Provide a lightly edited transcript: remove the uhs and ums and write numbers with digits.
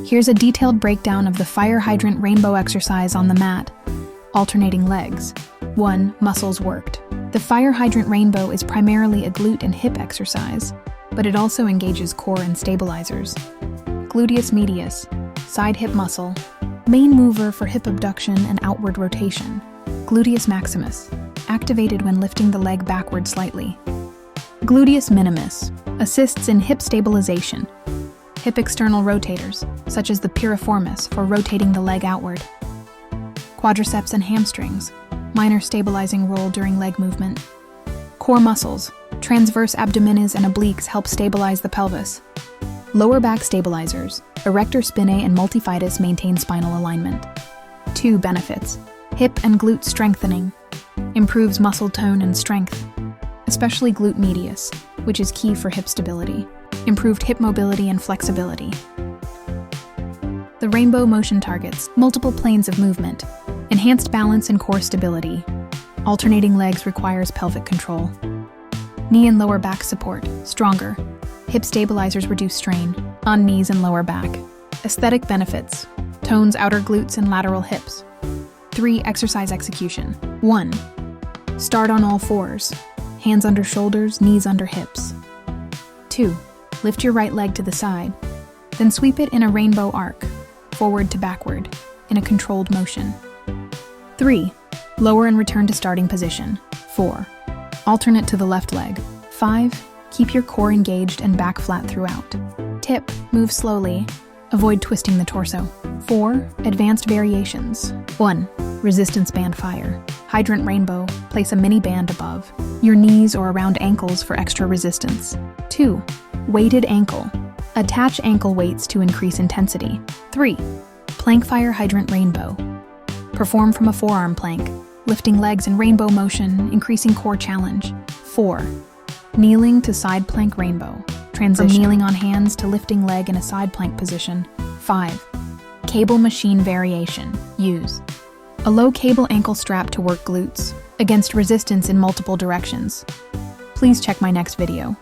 Here's a detailed breakdown of the Fire Hydrant Rainbow exercise on the mat. Alternating legs. 1. Muscles worked. The Fire Hydrant Rainbow is primarily a glute and hip exercise, but it also engages core and stabilizers. Gluteus medius, side hip muscle, main mover for hip abduction and outward rotation. Gluteus maximus, activated when lifting the leg backward slightly. Gluteus minimus, assists in hip stabilization. Hip external rotators, such as the piriformis for rotating the leg outward. Quadriceps and hamstrings, minor stabilizing role during leg movement. Core muscles, transverse abdominis and obliques help stabilize the pelvis. Lower back stabilizers, erector spinae and multifidus maintain spinal alignment. 2 benefits. Hip and glute strengthening. Improves muscle tone and strength, especially glute medius, which is key for hip stability. Improved hip mobility and flexibility. The rainbow motion targets multiple planes of movement, enhanced balance and core stability. Alternating legs requires pelvic control. Knee and lower back support, stronger. Hip stabilizers reduce strain on knees and lower back. Aesthetic benefits, tones outer glutes and lateral hips. 3. Exercise execution. 1. Start on all fours, hands under shoulders, knees under hips. 2. Lift your right leg to the side, then sweep it in a rainbow arc, forward to backward, in a controlled motion. 3. Lower and return to starting position. 4. Alternate to the left leg. 5. Keep your core engaged and back flat throughout. Tip, move slowly. Avoid twisting the torso. 4. Advanced variations. 1. Resistance band fire. Hydrant rainbow, place a mini band above your knees or around ankles for extra resistance. 2. Weighted ankle. Attach ankle weights to increase intensity. 3. Plank fire hydrant rainbow. Perform from a forearm plank, lifting legs in rainbow motion, increasing core challenge. 4. Kneeling to side plank rainbow. Transition from kneeling on hands to lifting leg in a side plank position. 5. Cable machine variation. Use a low cable ankle strap to work glutes against resistance in multiple directions. Please check my next video.